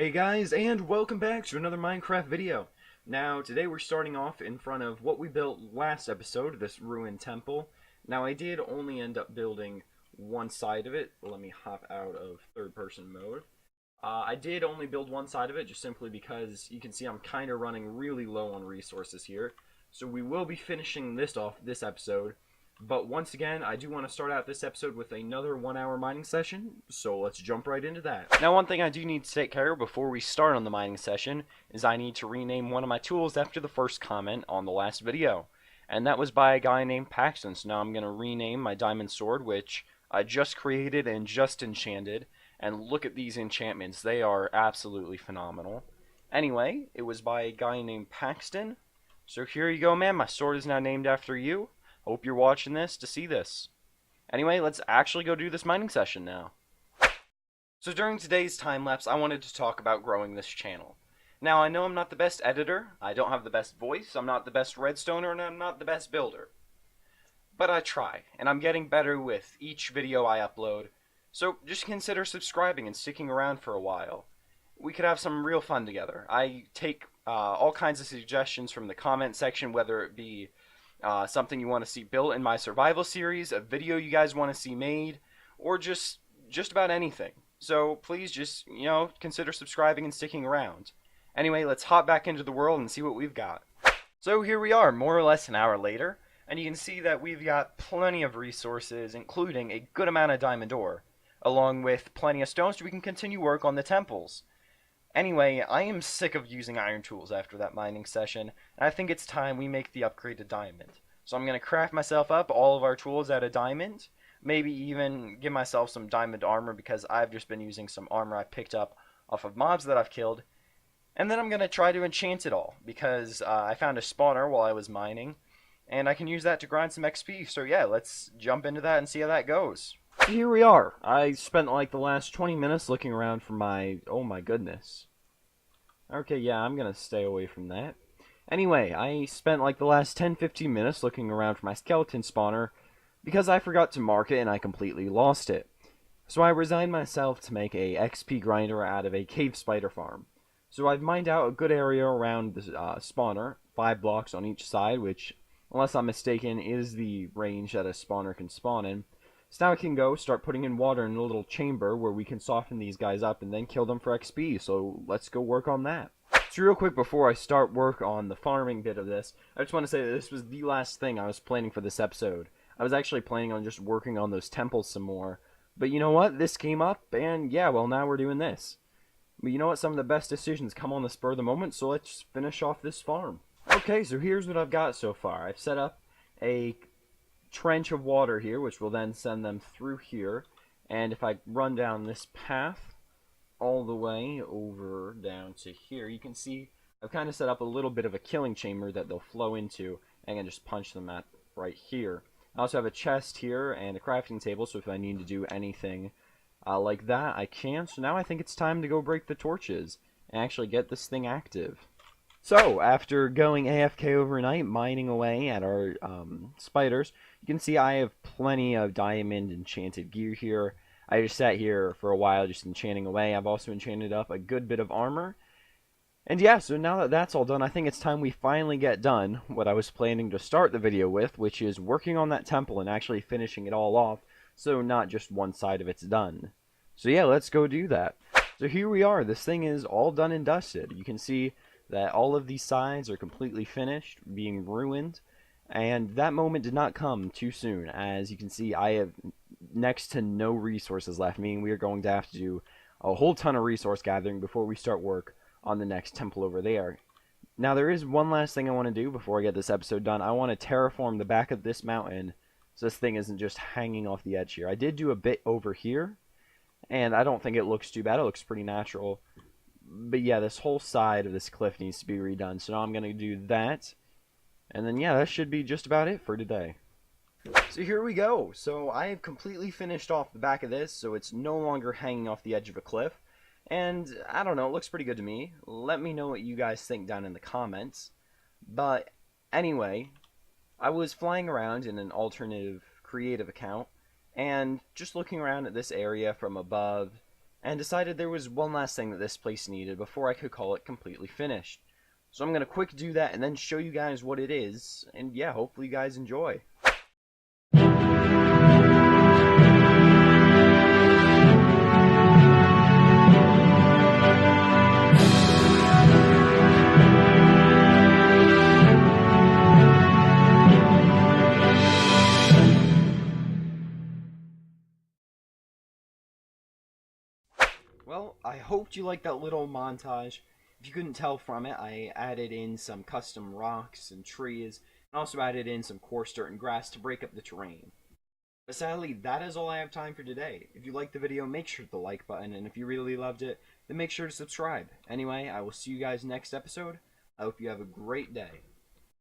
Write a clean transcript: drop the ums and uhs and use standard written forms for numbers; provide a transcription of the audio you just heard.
Hey guys, and welcome back to another Minecraft video. Now, today we're starting off in front of what we built last episode, this ruined temple. Now, I did only end up building one side of it. Let me hop out of third-person mode. I did only build one side of it, just simply because you can see I'm kind of running really low on resources here. So we will be finishing this off this episode. But once again, I do want to start out this episode with another 1 hour mining session, so let's jump right into that. Now, one thing I do need to take care of before we start on the mining session is I need to rename one of my tools after the first comment on the last video. And that was by a guy named Paxton, so now I'm going to rename my diamond sword, which I just created and just enchanted. And look at these enchantments, they are absolutely phenomenal. Anyway, it was by a guy named Paxton. So here you go, man, my sword is now named after you. Hope you're watching this to see this. Anyway, let's actually go do this mining session now. So during today's time lapse, I wanted to talk about growing this channel. Now, I know I'm not the best editor, I don't have the best voice, I'm not the best redstoner, and I'm not the best builder. But I try, and I'm getting better with each video I upload. So just consider subscribing and sticking around for a while. We could have some real fun together. I take all kinds of suggestions from the comment section, whether it be something you want to see built in my survival series, a video you guys want to see made, or just about anything. So please just, consider subscribing and sticking around. Anyway, let's hop back into the world and see what we've got. So here we are, more or less an hour later, and you can see that we've got plenty of resources, including a good amount of diamond ore, along with plenty of stones so we can continue work on the temples. Anyway, I am sick of using iron tools after that mining session, and I think it's time we make the upgrade to diamond. So I'm going to craft myself up all of our tools out of diamond, maybe even give myself some diamond armor because I've just been using some armor I picked up off of mobs that I've killed. And then I'm going to try to enchant it all because I found a spawner while I was mining, and I can use that to grind some XP. So yeah, let's jump into that and see how that goes. So here we are. I spent like the last 20 minutes looking around for my... oh my goodness. Okay, yeah, I'm gonna stay away from that. Anyway, I spent like the last 10-15 minutes looking around for my skeleton spawner because I forgot to mark it and I completely lost it. So I resigned myself to make a XP grinder out of a cave spider farm. So I've mined out a good area around the spawner, 5 blocks on each side, which, unless I'm mistaken, is the range that a spawner can spawn in. So now I can go start putting in water in a little chamber where we can soften these guys up and then kill them for XP. So let's go work on that. So real quick before I start work on the farming bit of this, I just want to say that this was the last thing I was planning for this episode. I was actually planning on just working on those temples some more. But you know what? This came up and yeah, well now we're doing this. But you know what? Some of the best decisions come on the spur of the moment, so let's finish off this farm. Okay, so here's what I've got so far. I've set up a trench of water here, which will then send them through here. And if I run down this path all the way over down to here, you can see I've kind of set up a little bit of a killing chamber that they'll flow into, and I can just punch them at right here. I also have a chest here and a crafting table, so if I need to do anything like that, I can. So now I think it's time to go break the torches and actually get this thing active. So, after going AFK overnight, mining away at our spiders, you can see I have plenty of diamond enchanted gear here. I just sat here for a while just enchanting away. I've also enchanted up a good bit of armor. And yeah, so now that that's all done, I think it's time we finally get done what I was planning to start the video with, which is working on that temple and actually finishing it all off, so not just one side of it's done. So yeah, let's go do that. So here we are. This thing is all done and dusted. You can see that all of these sides are completely finished, being ruined, and that moment did not come too soon. As you can see, I have next to no resources left, meaning we are going to have to do a whole ton of resource gathering before we start work on the next temple over there. Now, there is one last thing I want to do before I get this episode done. I want to terraform the back of this mountain so this thing isn't just hanging off the edge here. I did do a bit over here, and I don't think it looks too bad. It looks pretty natural. But yeah, this whole side of this cliff needs to be redone. So now I'm going to do that. And then yeah, that should be just about it for today. So here we go. So I have completely finished off the back of this. So it's no longer hanging off the edge of a cliff. And I don't know, it looks pretty good to me. Let me know what you guys think down in the comments. But anyway, I was flying around in an alternative creative account. And just looking around at this area from above, and decided there was one last thing that this place needed before I could call it completely finished. So I'm going to quick do that and then show you guys what it is, and yeah, hopefully you guys enjoy. Well, I hoped you liked that little montage. If you couldn't tell from it, I added in some custom rocks and trees, and also added in some coarse dirt and grass to break up the terrain. But sadly, that is all I have time for today. If you liked the video, make sure to hit the like button, and if you really loved it, then make sure to subscribe. Anyway, I will see you guys next episode. I hope you have a great day.